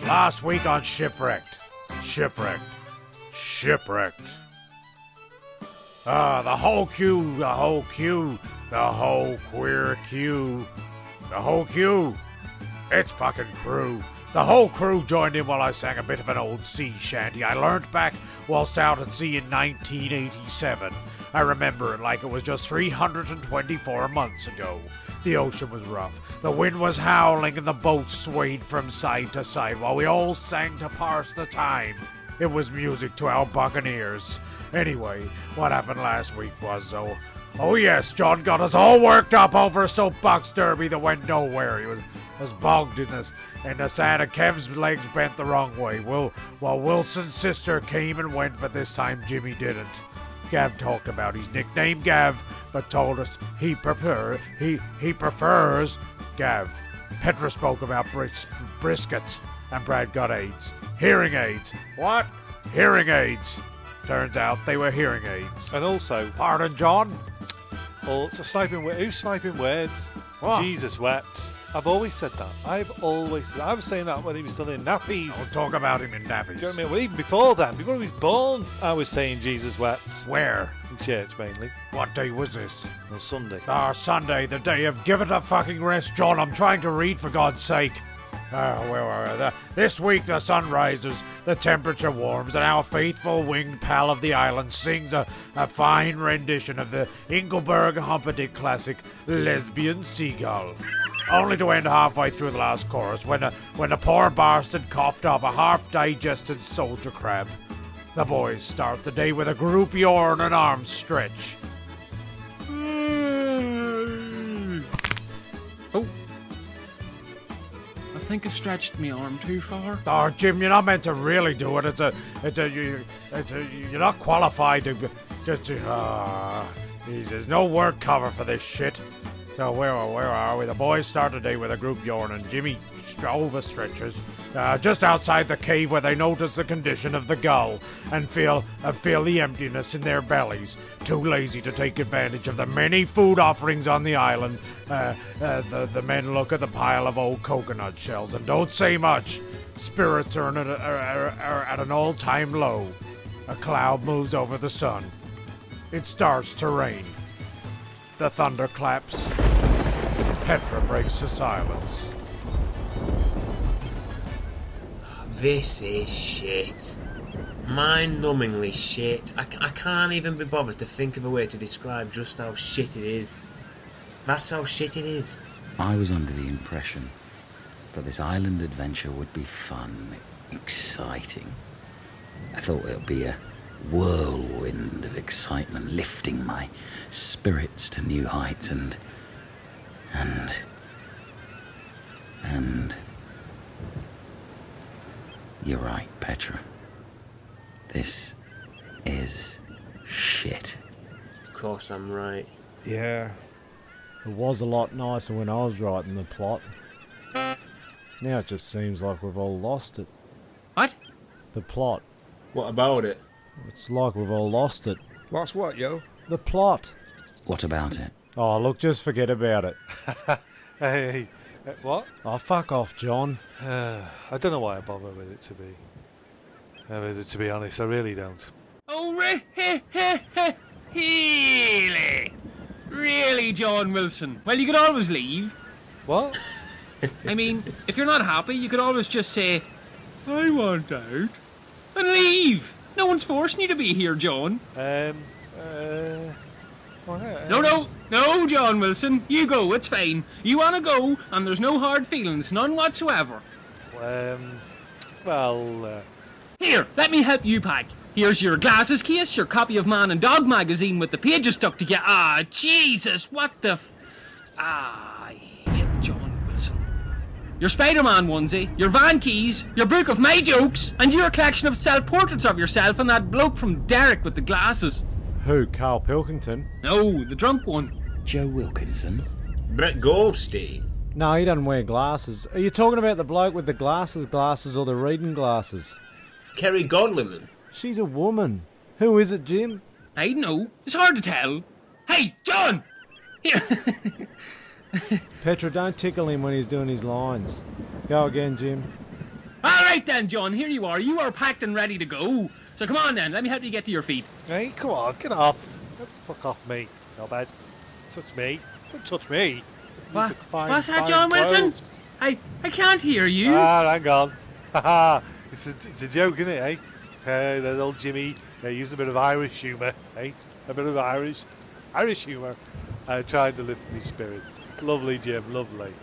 Last week on Shipwrecked. The whole queue. It's fucking crew. The whole crew joined in while I sang a bit of an old sea shanty I learnt back whilst out at sea in 1987. I remember it like it was just 324 months ago. The ocean was rough, the wind was howling, and the boat swayed from side to side while we all sang to pass the time. It was music to our buccaneers. Anyway, what happened last week was, oh yes, John got us all worked up over a soapbox derby that went nowhere. He was bogged in the sand, and Kev's legs bent the wrong way. While Wilson's sister came and went, but this time Jimmy didn't. Gav talked about his nickname Gav, but told us he prefers Gav. Petra spoke about briskets, and Brad got AIDS. Hearing aids. What? Hearing aids. Turns out they were hearing aids. And also... Pardon, John? Oh, it's a sniping word. Who's sniping words? What? Jesus wept. I've always said that. I was saying that when he was still in nappies. Don't talk about him in nappies. Do you know what I mean? Well, even before then, before he was born, I was saying Jesus wept. Where? In church, mainly. What day was this? On Sunday. Sunday, the day of give it a fucking rest, John. I'm trying to read, for God's sake. This week the sun rises, the temperature warms, and our faithful winged pal of the island sings a fine rendition of the Engelberg Humperdinck classic, Lesbian Seagull. Only to end halfway through the last chorus when the poor bastard coughed up a half-digested soldier crab. The boys start the day with a group yawn and arm stretch. Oh. I think I stretched my arm too far. Oh, Jim, you're not meant to really do it. You're not qualified to just. There's no word cover for this shit. So where are we? The boys start the day with a group yawn, and Jimmy overstretches just outside the cave where they notice the condition of the gull and feel the emptiness in their bellies. Too lazy to take advantage of the many food offerings on the island, the men look at the pile of old coconut shells and don't say much. Spirits are at an all-time low. A cloud moves over the sun. It starts to rain. The thunder claps. Petra breaks the silence. This is shit. Mind-numbingly shit. I can't even be bothered to think of a way to describe just how shit it is. That's how shit it is. I was under the impression that this island adventure would be fun, exciting. I thought it would be a whirlwind of excitement, lifting my spirits to new heights, and you're right, Petra. This is shit. Of course I'm right. Yeah. It was a lot nicer when I was writing the plot. Now it just seems like we've all lost it. What? The plot. What about it? It's like we've all lost it. Lost what, yo? The plot. What about it? Oh, look, just forget about it. Hey, what? Oh, fuck off, John. I don't know why I bother with it, to be honest. I really don't. Oh, really? Really, John Wilson? Well, you could always leave. What? I mean, if you're not happy, you could always just say, I want out, and leave. No one's forcing you to be here, John. No, John Wilson. You go, it's fine. You want to go, and there's no hard feelings, none whatsoever. Here, let me help you pack. Here's your glasses case, your copy of Man and Dog magazine with the pages stuck together. Ah, Jesus, what the I hate John Wilson. Your Spider-Man onesie, your van keys, your book of my jokes, and your collection of self-portraits of yourself and that bloke from Derek with the glasses. Who, Carl Pilkington? No, the drunk one. Joe Wilkinson? Brett Goldstein? No, he doesn't wear glasses. Are you talking about the bloke with the glasses or the reading glasses? Kerry Godliman? She's a woman. Who is it, Jim? I don't know. It's hard to tell. Hey, John! Here. Petra, don't tickle him when he's doing his lines. Go again, Jim. All right then, John, here you are. You are packed and ready to go. So come on then, let me help you get to your feet. Hey, come on, get off. Get the fuck off me, no bad. Touch me. Don't touch me. What? What's that, John Wilson? I can't hear you. Ah, hang on. Haha, it's a joke, isn't it, eh? There's old Jimmy using a bit of Irish humour, eh? A bit of Irish humour. Trying to lift me spirits. Lovely, Jim, lovely.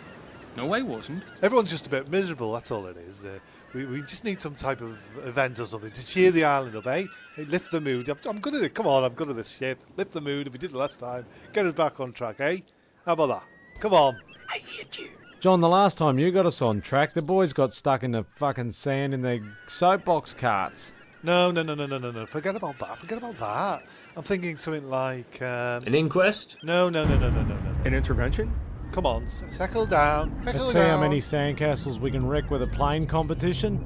No, I wasn't. Everyone's just a bit miserable, that's all it is. We just need some type of event or something to cheer the island up, eh? Hey, lift the mood. I'm good at it. Come on, I'm good at this shit. Lift the mood. If we did it last time, get us back on track, eh? How about that? Come on. I hate you. John, the last time you got us on track, the boys got stuck in the fucking sand in their soapbox carts. No. Forget about that. I'm thinking something like... An inquest? No. An intervention? Come on, settle down. Let's see how many sandcastles we can wreck with a plane competition.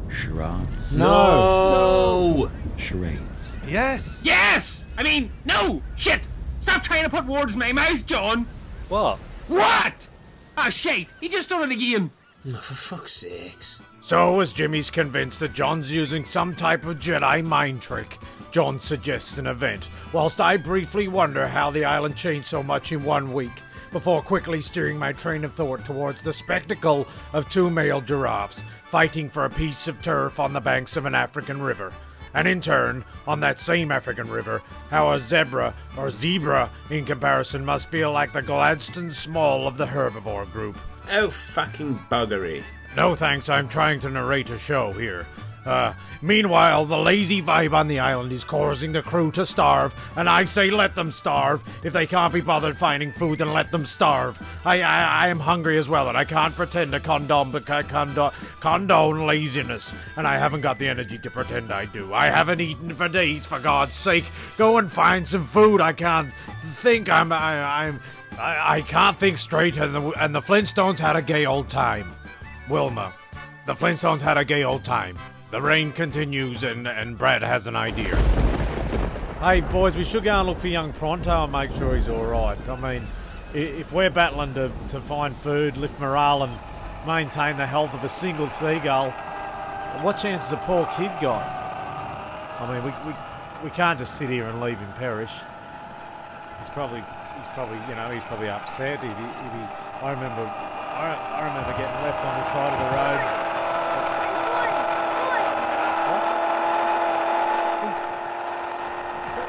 Charades. No! Charades. Yes! Yes! I mean, no! Shit! Stop trying to put words in my mouth, John! What? What? Ah, shit! He just done it again! Oh, for fuck's sakes. So, as Jimmy's convinced that John's using some type of Jedi mind trick, John suggests an event, whilst I briefly wonder how the island changed so much in 1 week, before quickly steering my train of thought towards the spectacle of 2 male giraffes fighting for a piece of turf on the banks of an African river. And in turn, on that same African river, how a zebra, or zebra in comparison, must feel like the Gladstone Small of the herbivore group. Oh, fucking buggery. No thanks, I'm trying to narrate a show here. Meanwhile, the lazy vibe on the island is causing the crew to starve, and I say let them starve. If they can't be bothered finding food, then let them starve. I am hungry as well, and I can't pretend to condone laziness, and I haven't got the energy to pretend I do. I haven't eaten for days, for God's sake. Go and find some food. I can't think. I can't think straight, and the Flintstones had a gay old time. Wilma, the Flintstones had a gay old time. The rain continues, and Brad has an idea. Hey, boys, we should go and look for young Pronto and make sure he's alright. I mean, if we're battling to find food, lift morale, and maintain the health of a single seagull, what chance has a poor kid got? I mean, we can't just sit here and leave him perish. He's probably upset. I remember getting left on the side of the road.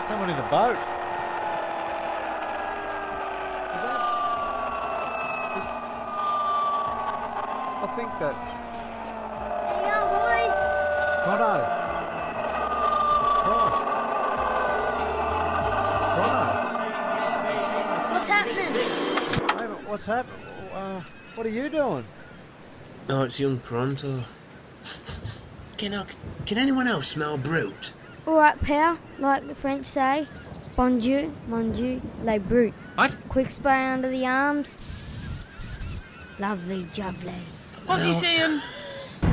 Someone in a boat. Is that? I think that's. Hey, young boys! Pronto. Christ. What's happening? Hey, what's happening? What are you doing? Oh, it's young Pronto. Can anyone else smell brute? Alright, pal, like the French say, bonjour, les brutes. What? Quick spray under the arms. Lovely jubbly. What's he saying?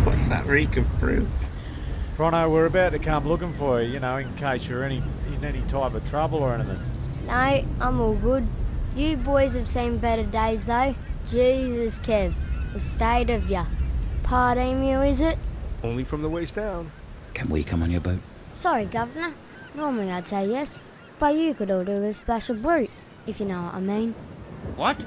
What's that reek of brute? Pronto, we're about to come looking for you, in case you're in any type of trouble or anything. No, I'm all good. You boys have seen better days though. Jesus, Kev, the state of ya. Part emu, is it? Only from the waist down. Can we come on your boat? Sorry, Governor. Normally I'd say yes, but you could all do with special brute, if you know what I mean. What?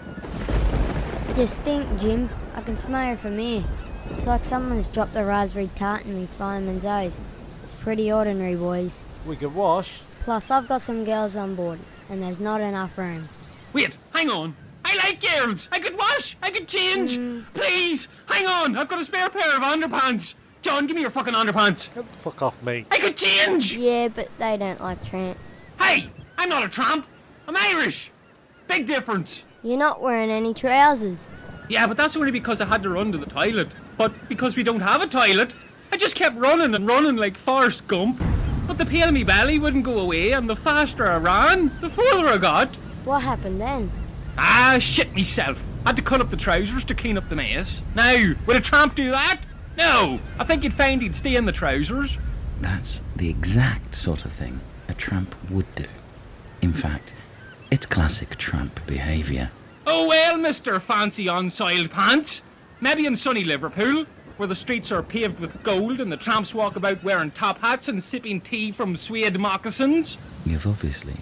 You stink, Jim. I can smell you from here. It's like someone's dropped a raspberry tart in me fireman's eyes. It's pretty ordinary, boys. We could wash. Plus, I've got some girls on board, and there's not enough room. Wait, hang on. I like girls. I could wash. I could change. Please, hang on. I've got a spare pair of underpants. John, give me your fucking underpants. Get the fuck off me. I could change. Yeah, but they don't like tramps. Hey, I'm not a tramp. I'm Irish. Big difference. You're not wearing any trousers. Yeah, but that's only because I had to run to the toilet. But because we don't have a toilet, I just kept running and running like Forrest Gump. But the pain in me belly wouldn't go away, and the faster I ran, the further I got. What happened then? Ah, shit myself. Had to cut up the trousers to clean up the mess. Now, would a tramp do that? No, I think you'd find he'd stay in the trousers. That's the exact sort of thing a tramp would do. In fact, it's classic tramp behaviour. Oh well, Mr. Fancy on-soiled pants. Maybe in sunny Liverpool. where the streets are paved with gold and the tramps walk about wearing top hats and sipping tea from suede moccasins? You've obviously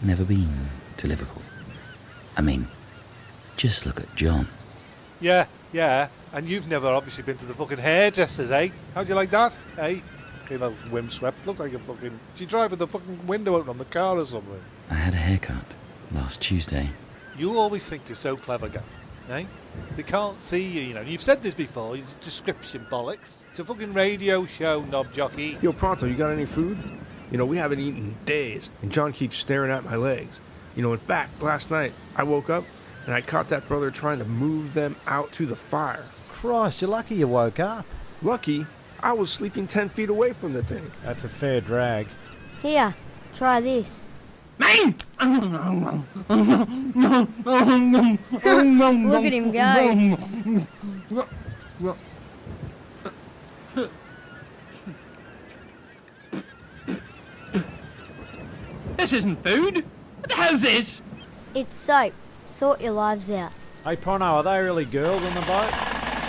never been to Liverpool. I mean, just look at John. Yeah, and you've never obviously been to the fucking hairdressers, eh? How'd you like that, eh? You know, windswept, looks like a fucking... Do you drive with the fucking window open on the car or something? I had a haircut last Tuesday. You always think you're so clever, Gav, eh? They can't see you, you know. You've said this before, it's description bollocks. It's a fucking radio show, knob jockey. Yo, Pronto, you got any food? You know, we haven't eaten in days, and John keeps staring at my legs. You know, in fact, last night, I woke up, and I caught that brother trying to move them out to the fire. Christ, you're lucky you woke up. Lucky, I was sleeping 10 feet away from the thing. That's a fair drag. Here, try this. Mine! Look at him go. This isn't food. What the hell's this? It's soap. Sort your lives out. Hey, Prono, are they really girls on the boat?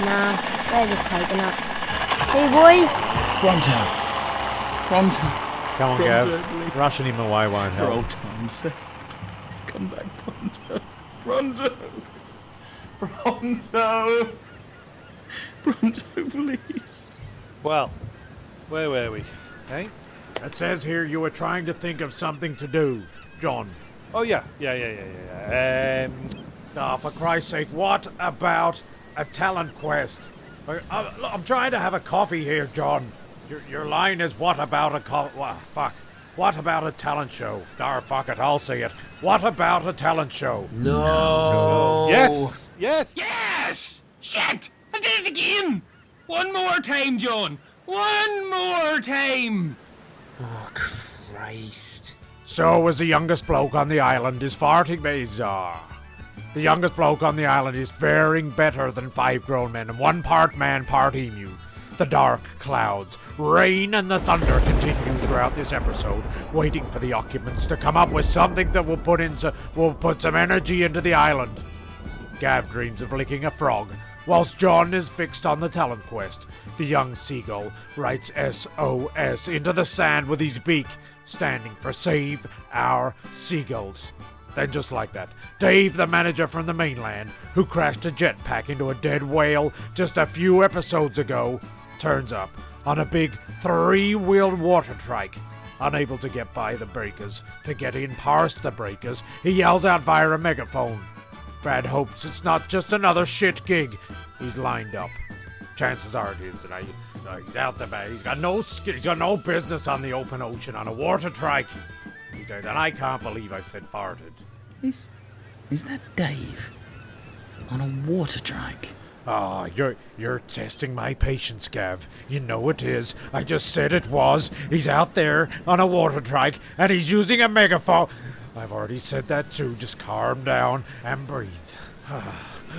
Nah, they're just coconuts. See, boys? Pronto. Come on, Gav. Rushing him away won't For help. old time's sake. Come back, Pronto. Pronto. Pronto. Pronto, please. Well, where were we, eh? It says here you were trying to think of something to do, John. Oh, yeah. Oh, for Christ's sake, what about a talent quest? I'm trying to have a coffee here, John. Your line is, what about a What about a talent show? Fuck it, I'll say it. What about a talent show? No. Yes! Yes! Shit! I did it again! One more time, John! One more time! Oh, Christ. So is the youngest bloke on the island is farting bizarre. The youngest bloke on the island is faring better than 5 grown men, and 1 part man, part emu. The dark clouds, rain, and the thunder continue throughout this episode, waiting for the occupants to come up with something that will put some energy into the island. Gav dreams of licking a frog, whilst John is fixed on the talent quest. The young seagull writes SOS into the sand with his beak, standing for Save Our Seagulls. Then just like that, Dave, the manager from the mainland, who crashed a jetpack into a dead whale just a few episodes ago, turns up on a big 3-wheeled water trike. Unable to get by the breakers, to get in past the breakers, he yells out via a megaphone. Brad hopes it's not just another shit gig. He's lined up. Chances are it is, and he's out the back. He's got no business on the open ocean on a water trike. He said, and I can't believe I said farted. Is that Dave? On a water trike? Ah, you're testing my patience, Gav. You know it is. I just said it was. He's out there on a water trike, and he's using a megaphone. I've already said that too. Just calm down and breathe.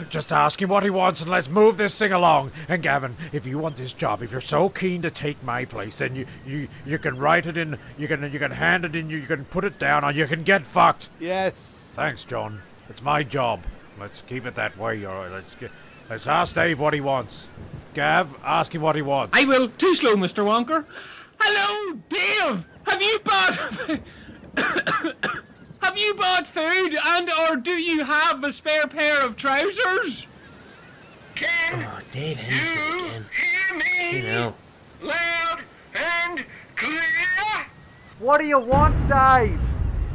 Just ask him what he wants, and let's move this thing along. And Gavin, if you want this job, if you're so keen to take my place, then you can write it in. You can hand it in. You can put it down, or you can get fucked. Yes. Thanks, John. It's my job. Let's keep it that way. All right. Let's ask Dave what he wants. Gav, ask him what he wants. I will. Too slow, Mr. Wonker. Hello, Dave. Have you bought... Have you bought food, or do you have a spare pair of trousers? Oh, Dave Henderson again. Hear me? You know. Loud and clear. What do you want, Dave?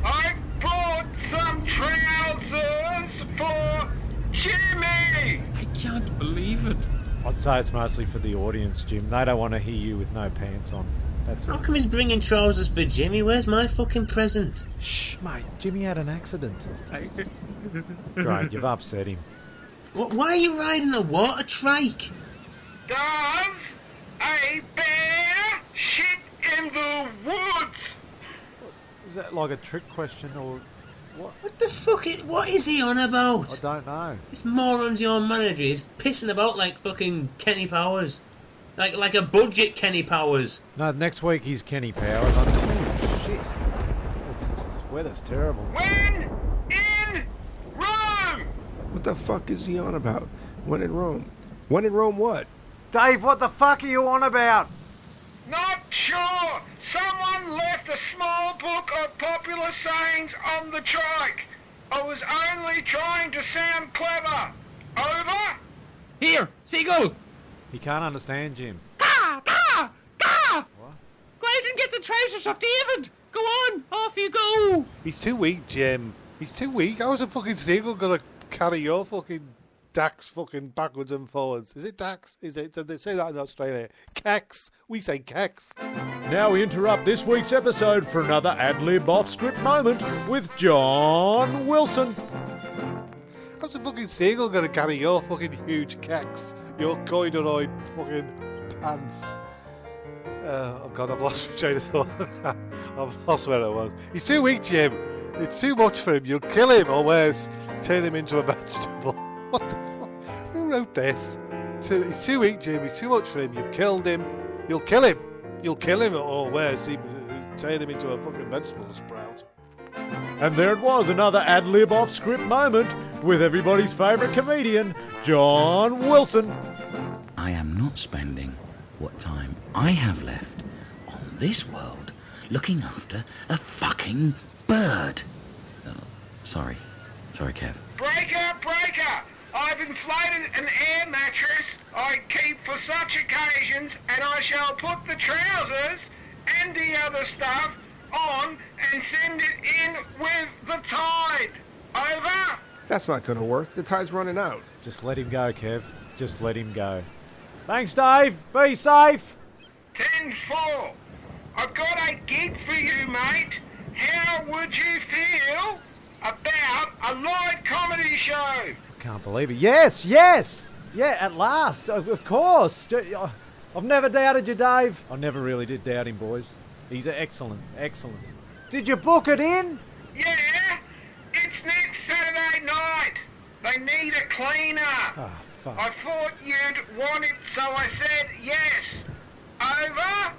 I bought some trousers for Jimmy. I can't believe it. I'd say it's mostly for the audience, Jim. They don't want to hear you with no pants on. That's How all. come he's bringing trousers for Jimmy? Where's my fucking present? Shh, mate. Jimmy had an accident. Great, you've upset him. Why are you riding a water trike? Does a bear shit in the woods? Is that like a trick question or what? What the fuck what is he on about? I don't know. This moron's your manager. He's pissing about like fucking Kenny Powers. Like a budget Kenny Powers. No, next week he's Kenny Powers. Oh, shit. The weather's terrible. When in Rome. What the fuck is he on about? When in Rome? When in Rome what? Dave, what the fuck are you on about? Not sure. Someone left a small book of popular sayings on the trike. I was only trying to sound clever. Over? Here, seagull. He can't understand, Jim. Gah! Gah! Gah! What? Go out and get the trousers of David. Go on, off you go. He's too weak, Jim. He's too weak. How is a fucking seagull gonna carry your fucking Dax fucking backwards and forwards? Is it Dax? Is it? Did they say that in Australia? Kex. We say Kex. Now we interrupt this week's episode for another ad-lib off-script moment with John Wilson. How's a fucking seagull gonna carry your fucking huge Kex? Your corduroy fucking pants? Oh God, I've lost my train of thought. I've lost where I was. He's too weak, Jim. It's too much for him. You'll kill him, or worse, turn him into a vegetable. What the fuck? Who wrote this? He's too weak, Jim. He's too much for him. You've killed him. You'll kill him. You'll kill him, or worse, even turn him into a fucking vegetable sprout. And there it was, another ad-lib off-script moment with everybody's favourite comedian, John Wilson. I am not spending what time I have left on this world looking after a fucking bird. Oh, sorry, Kev. Breaker! I've inflated an air mattress I keep for such occasions, and I shall put the trousers and the other stuff on and send it in with the tide. Over? That's not going to work. The tide's running out. Just let him go, Kev. Just let him go. Thanks, Dave. Be safe. 10-4. I've got a gig for you, mate. How would you feel about a light comedy show? Can't believe it. Yes. Yeah, at last. Of course. I've never doubted you, Dave. I never really did doubt him, boys. He's excellent. Did you book it in? Yeah, it's next Saturday night. They need a cleaner. Oh, fuck. I thought you'd want it, so I said yes. Over?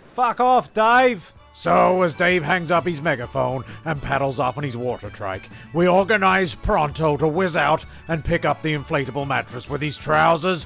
Fuck off, Dave. So, as Dave hangs up his megaphone and paddles off on his water trike, we organise Pronto to whiz out and pick up the inflatable mattress with the trousers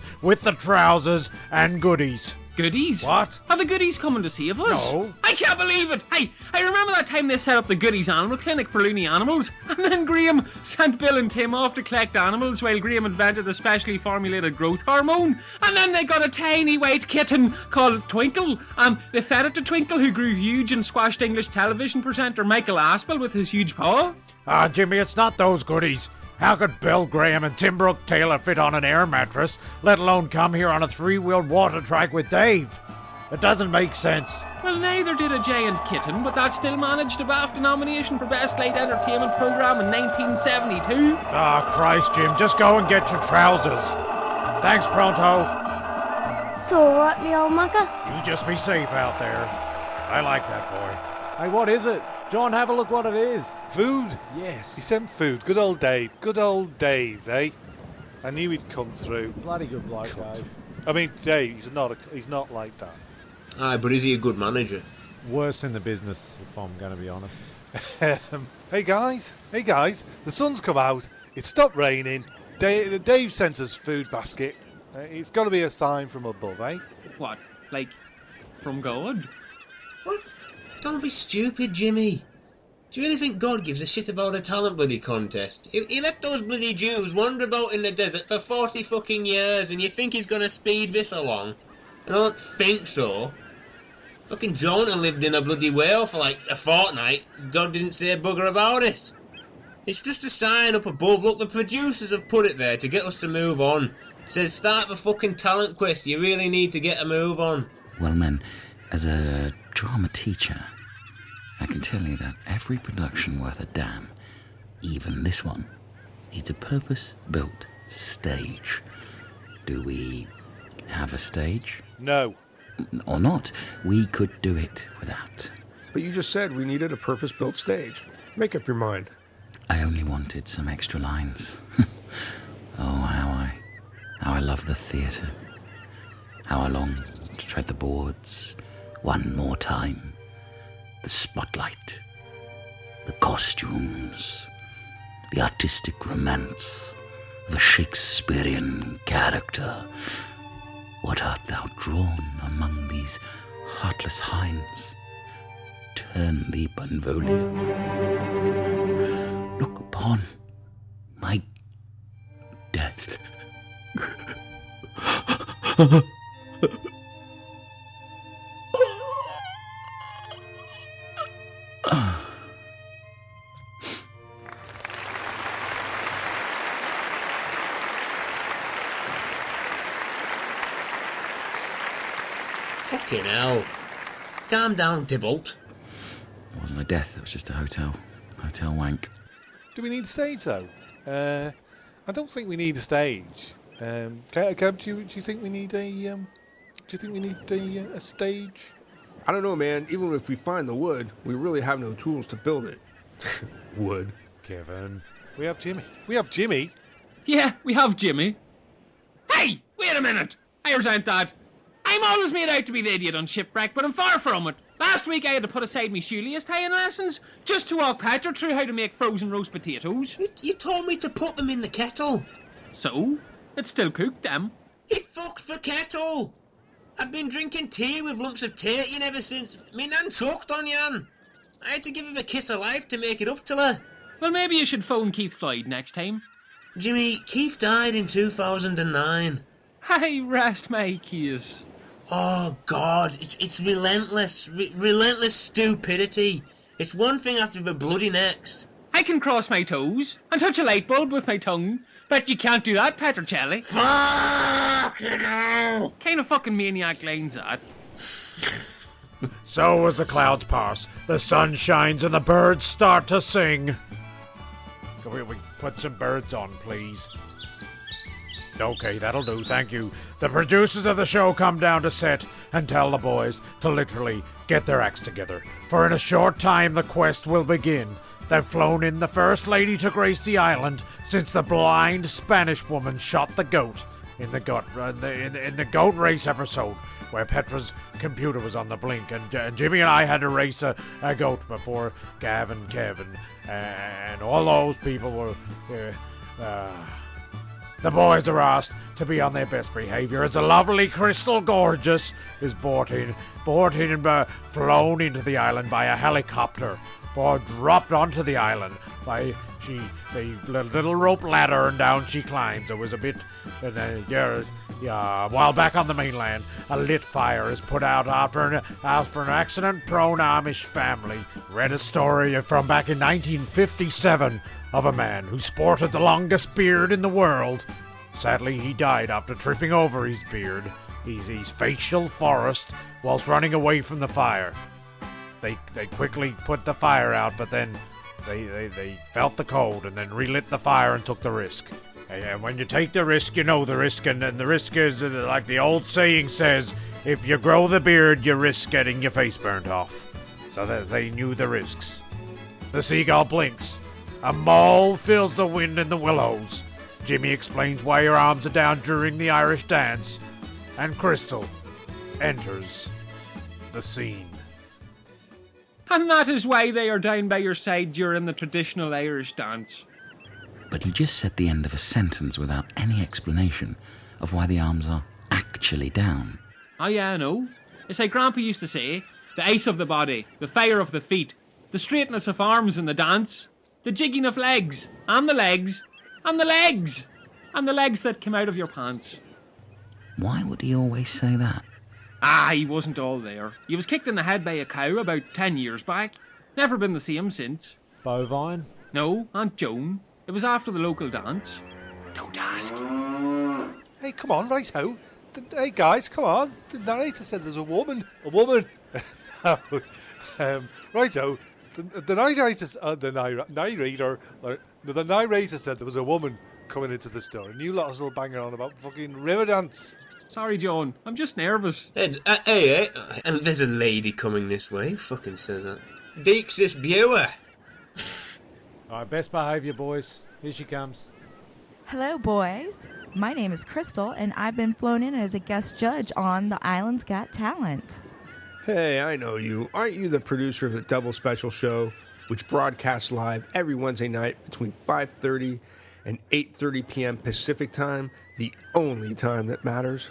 and goodies. Goodies? What? Are the goodies coming to save us? No. I can't believe it. Hey, I remember that time they set up the Goodies Animal Clinic for loony animals, and then Graham sent Bill and Tim off to collect animals while Graham invented a specially formulated growth hormone, and then they got a tiny white kitten called Twinkle, and they fed it to Twinkle, who grew huge and squashed English television presenter Michael Aspel with his huge paw. Ah, Jimmy, it's not those goodies. How could Bill Graham and Tim Brooke Taylor fit on an air mattress, let alone come here on a three-wheeled water trike with Dave? It doesn't make sense. Well, neither did a giant kitten, but that still managed a BAFTA nomination for Best Late Entertainment Programme in 1972. Ah, Christ, Jim, just go and get your trousers. Thanks, Pronto. So what, me old mucker? You just be safe out there. I like that boy. Hey, what is it? John, have a look what it is. Food? Yes. He sent food. Good old Dave, eh? I knew he'd come through. Bloody good bloke, God. Dave. I mean, Dave, he's not like that. Aye, but is he a good manager? Worst in the business, if I'm going to be honest. Hey guys, the sun's come out. It stopped raining. Dave sent us food basket. It's got to be a sign from above, eh? What? Like, from God? What? Don't be stupid, Jimmy. Do you really think God gives a shit about a talent bloody contest? He let those bloody Jews wander about in the desert for 40 fucking years, and you think he's gonna speed this along? I don't think so. Fucking Jonah lived in a bloody whale for like a fortnight. God didn't say a bugger about it. It's just a sign up above. Look, the producers have put it there to get us to move on. It says start the fucking talent quest. You really need to get a move on. Well, men, as a drama teacher, I can tell you that every production worth a damn, even this one, needs a purpose-built stage. Do we have a stage? No. Or not? We could do it without. But you just said we needed a purpose-built stage. Make up your mind. I only wanted some extra lines. Oh, how I love the theatre. How I long to tread the boards one more time. The spotlight, the costumes, the artistic romance, the Shakespearean character. What art thou drawn among these heartless hinds? Turn thee, Benvolio. Look upon my death. Fucking hell. Calm down, Tybalt. It wasn't a death, it was just a hotel wank. Do we need a stage though? I don't think we need a stage. Cab, do you think we need a stage? I don't know, man. Even if we find the wood, we really have no tools to build it. Wood. Kevin. We have Jimmy. Yeah, we have Jimmy. Hey, wait a minute. I resent that. I'm always made out to be the idiot on Shipwrecked, but I'm far from it. Last week I had to put aside me shoelace tying lessons just to walk Petra through how to make frozen roast potatoes. You told me to put them in the kettle. So? It's still cooked, them. You fucked the kettle. I've been drinking tea with lumps of tartan ever since. Me nan choked on Jan. I had to give him a kiss of life to make it up to her. Well, maybe you should phone Keith Floyd next time. Jimmy, Keith died in 2009. Hey, rest my case. Oh, God, it's relentless. Relentless stupidity. It's one thing after the bloody next. I can cross my toes and touch a light bulb with my tongue, but you can't do that, PetraChelli. Fucking hell! Kind of fucking maniac lines that. So as the clouds pass, the sun shines and the birds start to sing. Can we put some birds on, please? Okay, that'll do, thank you. The producers of the show come down to set and tell the boys to literally get their acts together. For in a short time the quest will begin. They've flown in the first lady to grace the island since the blind Spanish woman shot the goat in the goat race episode where Petra's computer was on the blink, and Jimmy and I had to race a goat before Gav and Kevin and all those people were. The boys are asked to be on their best behaviour as the lovely Crystal Gorgeous is brought in and flown into the island by a helicopter, or dropped onto the island by the little rope ladder, and down she climbs. It was a bit, while back on the mainland, a lit fire is put out after an accident-prone Amish family read a story from back in 1957 of a man who sported the longest beard in the world. Sadly, he died after tripping over his beard, his facial forest, whilst running away from the fire. They quickly put the fire out, but then they felt the cold and then relit the fire and took the risk. And when you take the risk, you know the risk, and the risk is, like the old saying says, if you grow the beard, you risk getting your face burnt off. So they knew the risks. The seagull blinks. A mole fills the wind in the willows. Jimmy explains why her arms are down during the Irish dance. And Crystal enters the scene. And that is why they are down by your side during the traditional Irish dance. But he just said the end of a sentence without any explanation of why the arms are actually down. Oh yeah, I know. It's like Grandpa used to say, the ice of the body, the fire of the feet, the straightness of arms in the dance, the jigging of legs, and the legs, and the legs, and the legs that come out of your pants. Why would he always say that? He wasn't all there. He was kicked in the head by a cow about 10 years back. Never been the same since. Bovine? No, Aunt Joan. It was after the local dance. Don't ask. Hey, come on, righto. Hey, guys, come on. The narrator said there's a woman. A woman. Righto. The narrator said there was a woman coming into the store, and you lot are still banging on about fucking river dance. Sorry, John. I'm just nervous. Hey, and there's a lady coming this way. Who fucking says that? Deeks Buer. Alright, best behaviour, boys. Here she comes. Hello, boys. My name is Crystal, and I've been flown in as a guest judge on The Island's Got Talent. Hey, I know you. Aren't you the producer of the Double Special show, which broadcasts live every Wednesday night between 5:30 and 8:30 p.m. Pacific time, the only time that matters?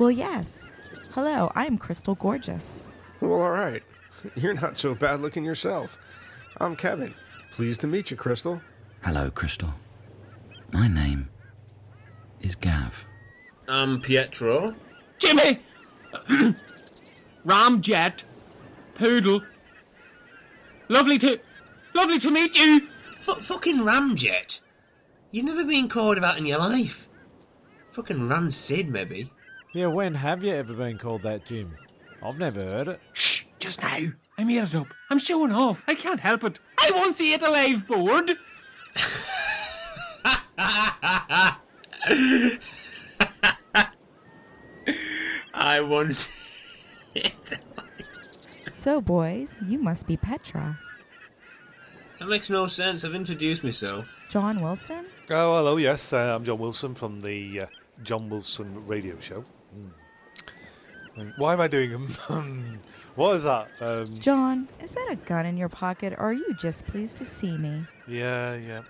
Well, yes. Hello, I'm Crystal Gorgeous. Well, all right. You're not so bad looking yourself. I'm Kevin. Pleased to meet you, Crystal. Hello, Crystal. My name is Gav. I'm Pietro. Jimmy! Ramjet. Poodle. Lovely to meet you. Fucking Ramjet. You've never been called that in your life. Fucking Rancid, maybe. Yeah, when have you ever been called that, Jim? I've never heard it. Shh, just now. I made it up. I'm showing off. I can't help it. I once ate a live board. I once... So, boys, you must be Petra. That makes no sense. I've introduced myself. John Wilson? Oh, hello, yes. I'm John Wilson from the John Wilson radio show. And why am I doing what is that? John, is that a gun in your pocket, or are you just pleased to see me? Yeah.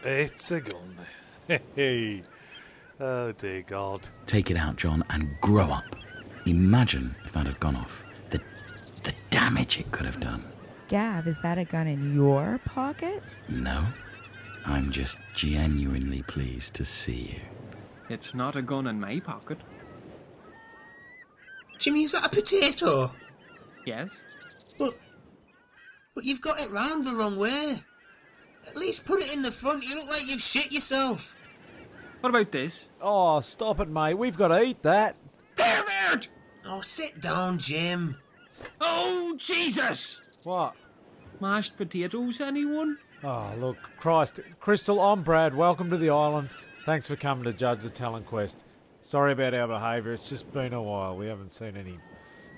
It's a gun. Hey. Oh, dear God. Take it out, John, and grow up. Imagine if that had gone off. The damage it could have done. Gav, is that a gun in your pocket? No, I'm just genuinely pleased to see you. It's not a gun in my pocket. Jimmy, is that a potato? Yes? But you've got it round the wrong way. At least put it in the front. You look like you've shit yourself. What about this? Oh, stop it, mate. We've got to eat that. Pervert! Oh, sit down, Jim. Oh, Jesus! What? Mashed potatoes, anyone? Oh, look, Christ. Crystal, I'm Brad. Welcome to the island. Thanks for coming to judge the talent quest. Sorry about our behaviour. It's just been a while. We haven't seen any...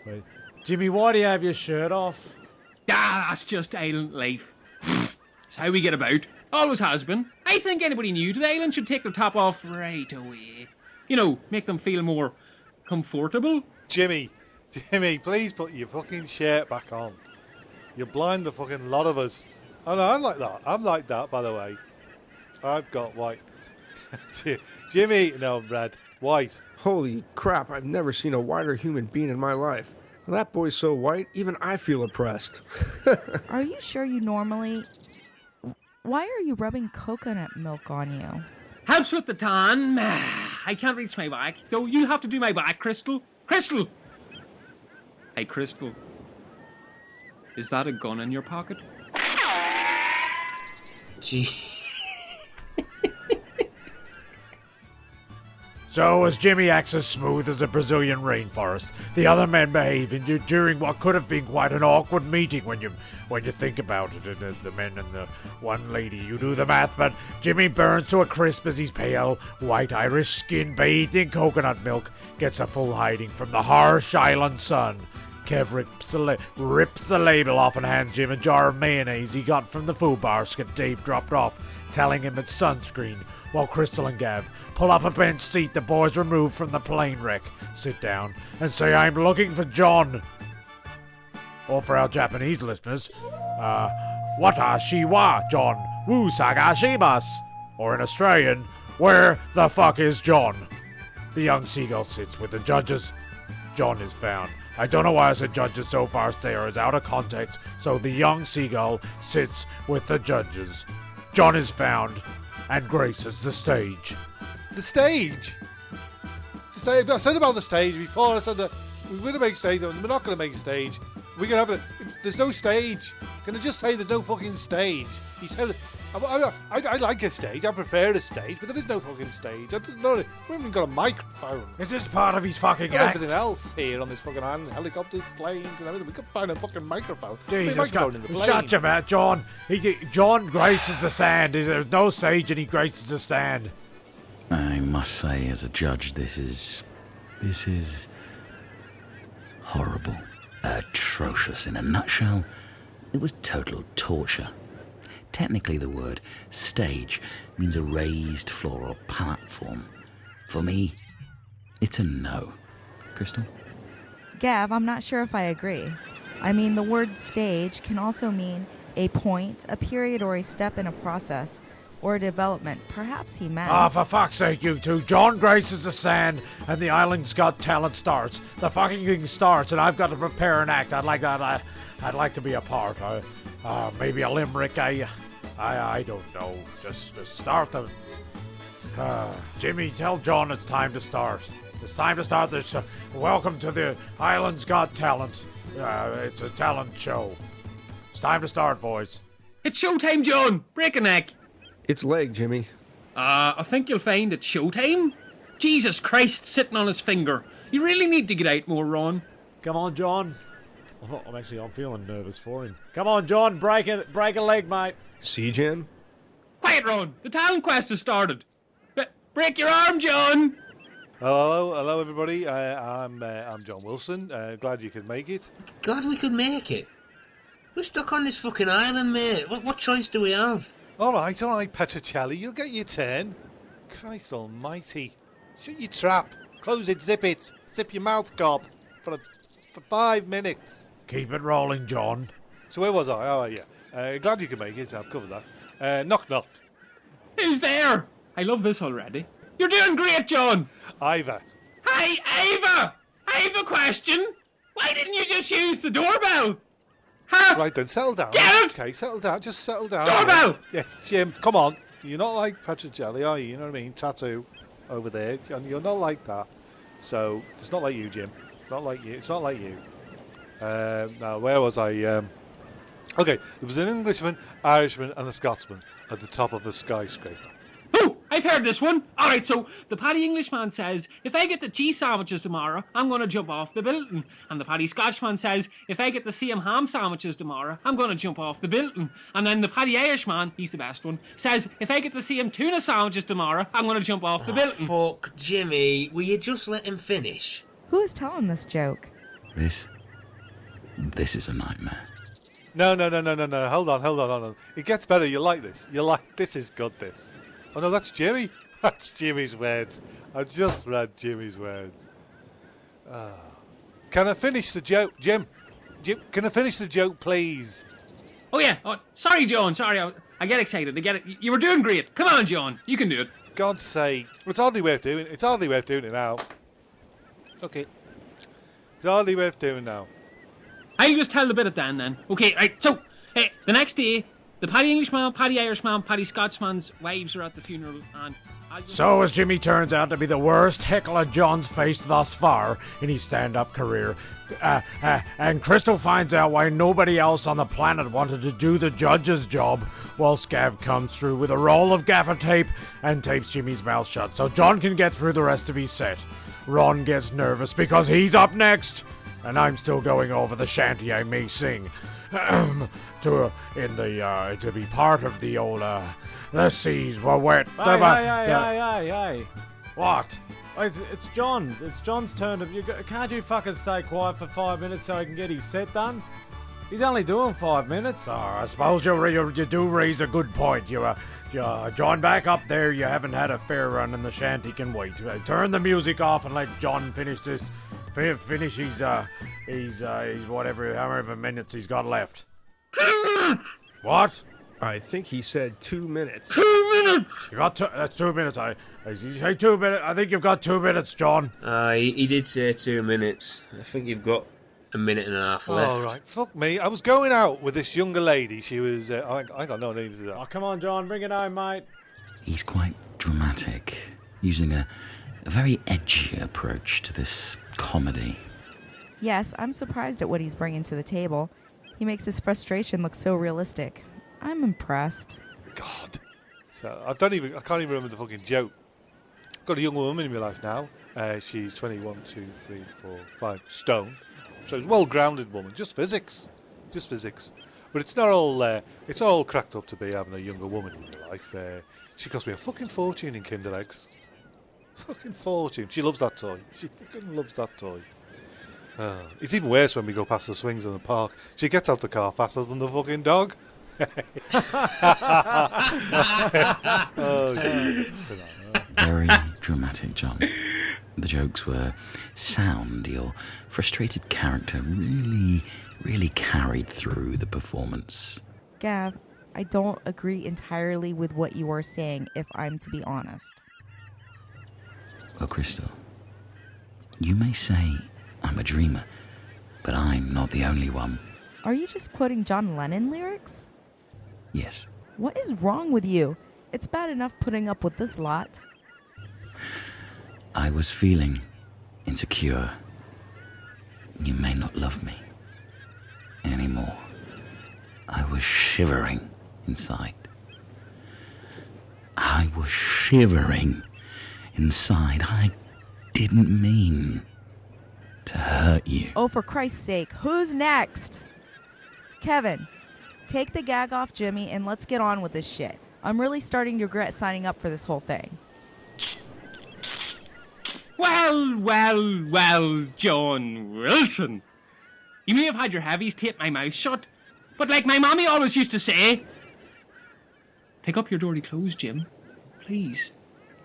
Wait. Jimmy, why do you have your shirt off? Ah, that's just island life. It's how we get about. Always has been. I think anybody new to the island should take their top off right away. You know, make them feel more comfortable. Jimmy, please put your fucking shirt back on. You blind the fucking lot of us. Oh, no, I'm like that. I'm like that, by the way. I've got white. Jimmy, no, red. White. Holy crap, I've never seen a whiter human being in my life. That boy's so white, even I feel oppressed. Are you sure you normally... Why are you rubbing coconut milk on you? Helps with the tan. I can't reach my back. Though you have to do my back, Crystal. Crystal! Hey, Crystal. Is that a gun in your pocket? Gee. So, as Jimmy acts as smooth as a Brazilian rainforest, the other men behave during what could have been quite an awkward meeting when you think about it. The men and the one lady, you do the math, but Jimmy burns to a crisp as his pale, white Irish skin bathed in coconut milk gets a full hiding from the harsh island sun. Kev rips the label off and hands Jim a jar of mayonnaise he got from the food basket Dave dropped off, telling him it's sunscreen, while Crystal and Gav pull up a bench seat the boys removed from the plane wreck, sit down, and say, "I'm looking for John." Or for our Japanese listeners, "Watashi wa John wu sagashimasu." Or in Australian, "Where the fuck is John?" The young seagull sits with the judges. John is found. I don't know why I said judges so far. There is out of context, so the young seagull sits with the judges. John is found and graces the stage. The stage? I said about the stage before. I said that we're going to make stage. We're not going to make a stage. We're going to have there's no stage. Can I just say there's no fucking stage? He said, I like a stage. I prefer a stage, but there is no fucking stage. We haven't even got a microphone. Is this part of his fucking Got act? everything else here on this fucking island. Helicopters, planes, and everything. We could find a fucking microphone. Jesus, microphone in the plane. shut your mouth, John. John graces the sand. There's no stage and he graces the sand. I must say, as a judge, this is horrible. Atrocious. In a nutshell, it was total torture. Technically, the word stage means a raised floor or platform. For me, it's a no. Crystal? Gav, I'm not sure if I agree. I mean, the word stage can also mean a point, a period, or a step in a process. or development. Perhaps he meant... Ah, for fuck's sake, you two. John graces the sand, and the Island's Got Talent starts. The fucking thing starts, and I've got to prepare an act. I'd like to be a part. Maybe a limerick. I don't know. Just start the... Jimmy, tell John it's time to start. It's time to start this. Welcome to the Island's Got Talent. It's a talent show. It's time to start, boys. It's showtime, John. Break a neck. It's leg, Jimmy. I think you'll find it's showtime. Jesus Christ, sitting on his finger. You really need to get out more, Ron. Come on, John. I'm feeling nervous for him. Come on, John, break a leg, mate. See, Jim? Quiet, Ron. The talent quest has started. Break your arm, John. Hello, everybody. I'm John Wilson. Glad you could make it. God, we could make it. We're stuck on this fucking island, mate. What choice do we have? All right, PetraChelli. You'll get your turn. Christ almighty. Shut your trap. Close it, zip it. Zip your mouth, gob. For 5 minutes. Keep it rolling, John. So where was I? Oh, yeah. Glad you could make it. I've covered that. Knock, knock. Who's there? I love this already. You're doing great, John. Ivor. Hey, Ava! I have a question. Why didn't you just use the doorbell? Huh? Right then, settle down. Get it? Okay, settle down. Just settle down. Doorbell! Yeah, Jim, come on. You're not like PetraChelli, are you? You know what I mean? Tattoo over there. And you're not like that. So, it's not like you, Jim. It's not like you. It's not like you. Now, where was I? Okay, there was an Englishman, Irishman, and a Scotsman at the top of a skyscraper. Oh, I've heard this one. All right, so the Paddy Englishman says, if I get the cheese sandwiches tomorrow, I'm going to jump off the building. And the Paddy Scotchman says, if I get the same ham sandwiches tomorrow, I'm going to jump off the building. And then the Paddy Irishman, he's the best one, says, if I get the same tuna sandwiches tomorrow, I'm going to jump off the building. Fuck, Jimmy, will you just let him finish? Who is telling this joke? This is a nightmare. No. Hold on. It gets better. You like this. This is good, this. Oh, no, that's Jimmy. That's Jimmy's words. I just read Jimmy's words. Can I finish the joke, Jim? Can I finish the joke, please? Oh, yeah. Oh, sorry, John. Sorry, I get excited. I get it. You were doing great. Come on, John. You can do it. God's sake. It's hardly worth doing. It's hardly worth doing it now. Okay. It's hardly worth doing now. I'll just tell the bit at the end then. Okay, right. So, the next day, the Paddy Englishman, Paddy Irishman, Paddy Scotsman's wives are at the funeral, and So, as Jimmy turns out to be the worst heckler John's faced thus far in his stand-up career, and Crystal finds out why nobody else on the planet wanted to do the judge's job, while Scav comes through with a roll of gaffer tape and tapes Jimmy's mouth shut so John can get through the rest of his set. Ron gets nervous because he's up next, and I'm still going over the shanty I may sing. To be part of the old, the seas were wet. Hey. What? It's John. It's John's turn. Can't you fuckers stay quiet for 5 minutes so he can get his set done? He's only doing 5 minutes. I suppose you do raise a good point. You John, back up there. You haven't had a fair run, and the shanty can wait. Turn the music off and let John finish this. Finish his whatever, however minutes he's got left. What? I think he said 2 minutes. 2 minutes! You got that's 2 minutes. I say 2 minutes. I think you've got 2 minutes, John. He did say 2 minutes. I think you've got a minute and a half left. All right, fuck me. I was going out with this younger lady. She was. I got no need to do that. Oh, come on, John, bring it home, mate. He's quite dramatic, using a very edgy approach to this comedy. Yes, I'm surprised at what he's bringing to the table. He makes his frustration look so realistic. I'm impressed. God. So I can't even remember the fucking joke. I've got a young woman in my life now. She's 21, 2, 3, 4, 5 stone. So it's a well-grounded woman. Just physics. But it's not all cracked up to be having a younger woman in my life. She cost me a fucking fortune in Kinder Eggs. Fucking fortune. She loves that toy. She fucking loves that toy. It's even worse when we go past the swings in the park. She gets out the car faster than the fucking dog. Very dramatic, John. The jokes were sound. Your frustrated character really carried through the performance. Gav, I don't agree entirely with what you are saying, if I'm to be honest. Well, Crystal, you may say I'm a dreamer, but I'm not the only one. Are you just quoting John Lennon lyrics? Yes. What is wrong with you? It's bad enough putting up with this lot. I was feeling insecure. You may not love me anymore. I was shivering inside. I was shivering inside. I didn't mean to hurt you. Oh, for Christ's sake, who's next? Kevin, take the gag off Jimmy and let's get on with this shit. I'm really starting to regret signing up for this whole thing. Well, John Wilson. You may have had your heavies tape my mouth shut, but like my mommy always used to say, pick up your dirty clothes, Jim. Please.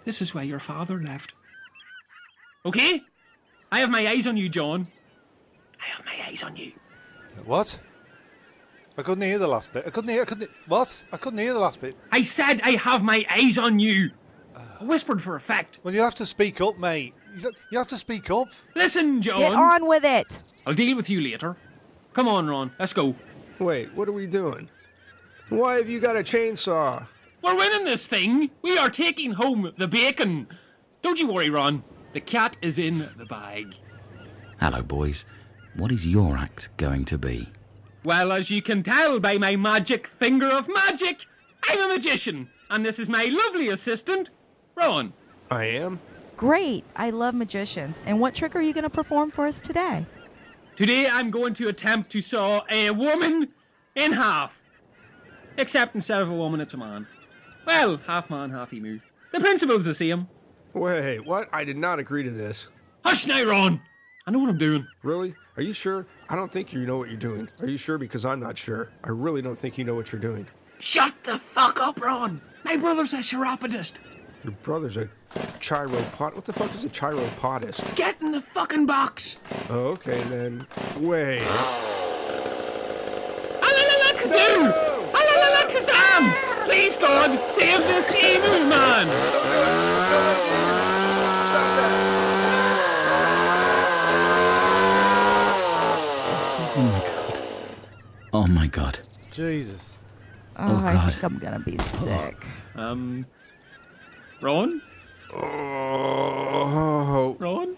This is where your father left. Okay? I have my eyes on you, John. I have my eyes on you. What? I couldn't hear the last bit. What? I couldn't hear the last bit. I said I have my eyes on you. I whispered for effect. Well, you have to speak up, mate. You have to speak up. Listen, John. Get on with it. I'll deal with you later. Come on, Ron. Let's go. Wait, what are we doing? Why have you got a chainsaw? We're winning this thing. We are taking home the bacon. Don't you worry, Ron. The cat is in the bag. Hello, boys. What is your act going to be? Well, as you can tell by my magic finger of magic, I'm a magician. And this is my lovely assistant, Ron. I am? Great. I love magicians. And what trick are you going to perform for us today? Today I'm going to attempt to saw a woman in half. Except instead of a woman, it's a man. Well, half man, half emu. The principle's the same. Wait, what? I did not agree to this. Hush now, Ron. I know what I'm doing. Really? Are you sure? I don't think you know what you're doing. Are you sure? Because I'm not sure. I really don't think you know what you're doing. Shut the fuck up, Ron. My brother's a chiropodist. Your brother's a chiropod. What the fuck is a chiropodist? Get in the fucking box. Oh, okay then. Wait. Alalala kazoo! Alalala kazam! Please God, save this emu man! Oh my God. Jesus. Oh, I God. think I'm going to be sick. Ron? Oh. Ron?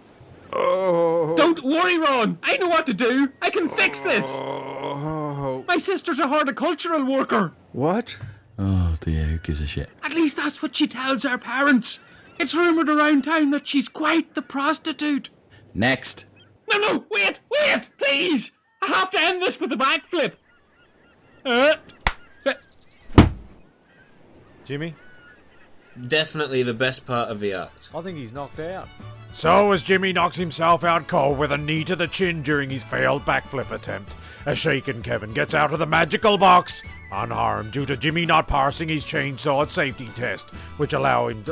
Oh. Don't worry, Ron. I know what to do. I can fix this. Oh. My sister's a horticultural worker. What? Oh dear, who gives a shit? At least that's what she tells her parents. It's rumoured around town that she's quite the prostitute. Next. No, wait, please. I have to end this with a backflip. Jimmy? Definitely the best part of the act. I think he's knocked out. So, as Jimmy knocks himself out cold with a knee to the chin during his failed backflip attempt, a shaken Kevin gets out of the magical box unharmed due to Jimmy not passing his chainsaw safety test, which allows him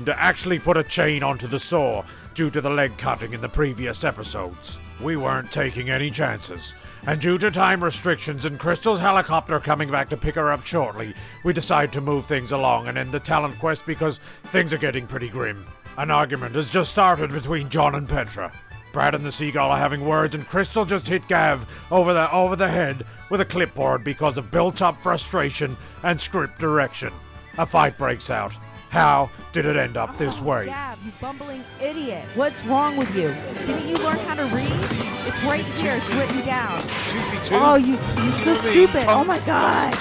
to actually put a chain onto the saw due to the leg cutting in the previous episodes. We weren't taking any chances, and due to time restrictions and Crystal's helicopter coming back to pick her up shortly, we decide to move things along and end the talent quest because things are getting pretty grim. An argument has just started between John and Petra. Brad and the Seagull are having words, and Crystal just hit Gav over the head with a clipboard because of built-up frustration and script direction. A fight breaks out. How did it end up this way? Gab, you bumbling idiot. What's wrong with you? Didn't you learn how to read? It's right here. It's written down. 2v2. Oh, you're so stupid. Oh, my God.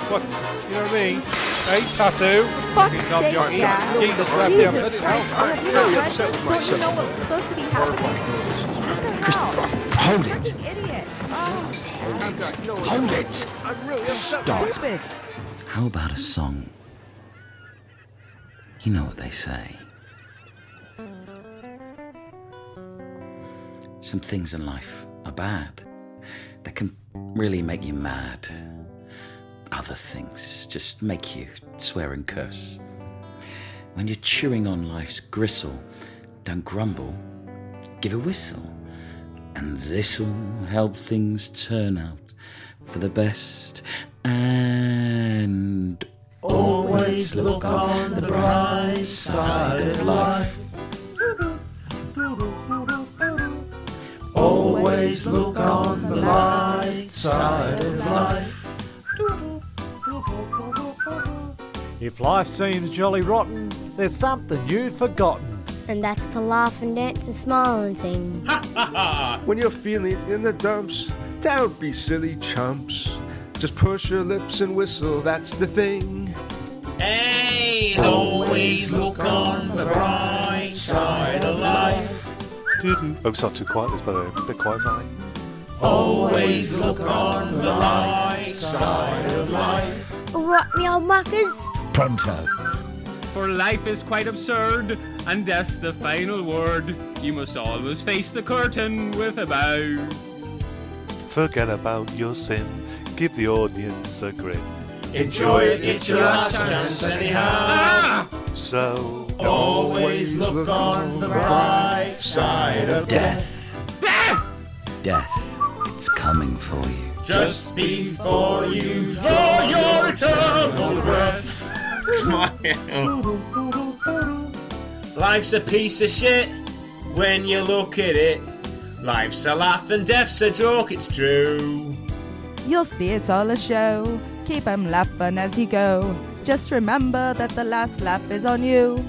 What? You know what I mean? Hey, tattoo. Fuck's Knock sake, your ear. Gab. Jesus left me. I've said it Christ. now. Have you not really read upset this? with Don't you know myself. what's supposed to be happening? What the hell? Hold You're it. an idiot. Oh, Hold it. I'm really upset. Stop. stupid. How about a song? You know what they say. Some things in life are bad. They can really make you mad. Other things just make you swear and curse. When you're chewing on life's gristle, don't grumble, give a whistle. And this'll help things turn out for the best. And always look on the bright side of life. Always look on the light side of life. If life seems jolly rotten, there's something you've forgotten. And that's to laugh and dance and smile and sing. When you're feeling in the dumps, don't be silly chumps. Just push your lips and whistle, that's the thing. Hey, and always look on the bright side of life. Oh, it's not too quiet, this, by the way. A bit quiet, aren't they? Always look on the light side of life. Alright, me old muckers. Pronto. For life is quite absurd, and death's the final word. You must always face the curtain with a bow. Forget about your sin. Give the audience a grin. Enjoy it, it's your last chance anyhow. So Always look on the bright side of Death. Death. It's coming for you. just before you draw your eternal breath. Life's a piece of shit when you look at it. Life's a laugh and death's a joke, it's true. You'll see it's all a show. Keep 'em laughing as you go. Just remember that the last laugh is on you.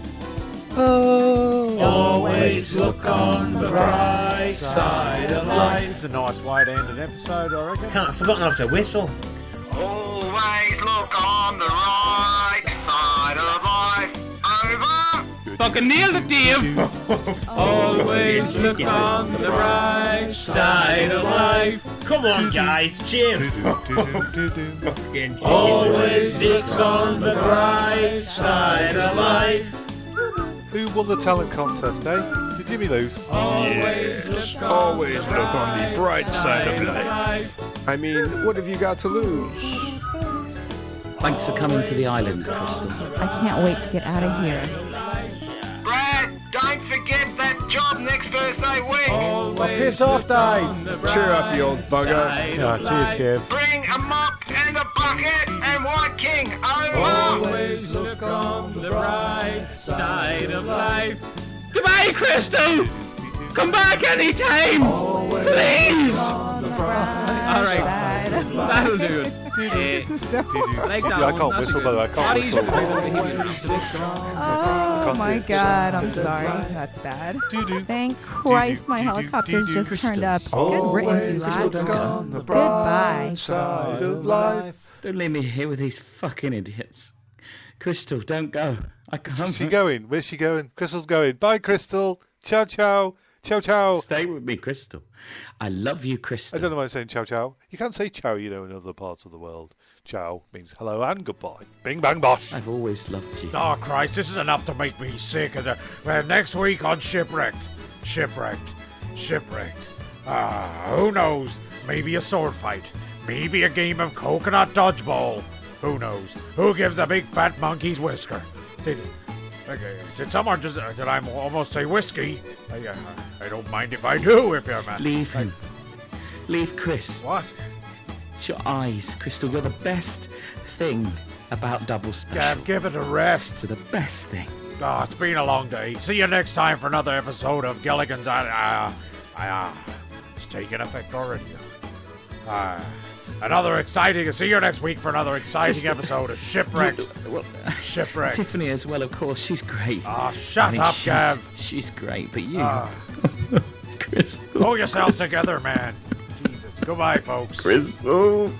Always look on the bright side of life. It's a nice way to end an episode, I reckon. I've forgotten how to whistle. Always look on the right side of life. Over. Fucking nailed it, Dave. Always look on the bright Side of life. Come on, guys, cheer. Always dicks on the bright side of life. Who won the talent contest, eh? Did Jimmy lose? Yes, always look on the bright side of life. I mean, what have you got to lose? Thanks for coming to the island, Crystal. I can't wait to get out of here. Brad, don't forget that job next Thursday week. Oh, piss off, Dave. Cheer up, you old bugger. Oh, cheers, Kev. Bring a mop and a bucket and White King. Over. Always look on the bright side of life. Goodbye, Crystal. Come back anytime, please. All right, that'll do it. This is so Like I can't whistle, by the way. I can't whistle. Oh my god, I'm sorry. That's bad. Thank Christ my helicopters just turned up. Good riddance, you lot. Goodbye. Side of life. Don't leave me here with these fucking idiots. Crystal, don't go. I can't. Where's she going? Where's she going? Crystal's going. Bye, Crystal. Ciao, ciao. Ciao, ciao. Stay with me, Crystal. I love you, Crystal. I don't know why I'm saying ciao, ciao. You can't say ciao, you know, in other parts of the world. Ciao means hello and goodbye. Bing, bang, bosh. I've always loved you. Oh, Christ, this is enough to make me sick. Next week on Shipwrecked. Who knows? Maybe a sword fight. Maybe a game of coconut dodgeball. Who knows? Who gives a big fat monkey's whisker? Did someone just... Did I almost say whiskey? I don't mind if I do, if you're mad. Leave him. Leave Chris. What? It's your eyes, Crystal. You're the best thing about Double Special. Gav, give it a rest. You're the best thing. Oh, it's been a long day. See you next time for another episode of Gilligan's... it's taking effect already. See you next week for another exciting episode of Shipwrecked. Shipwrecked. Tiffany as well, of course. She's great. Shut up, Gav. She's great, but you... Crystal. Pull yourself together, man. Jesus. Goodbye, folks. Crystal.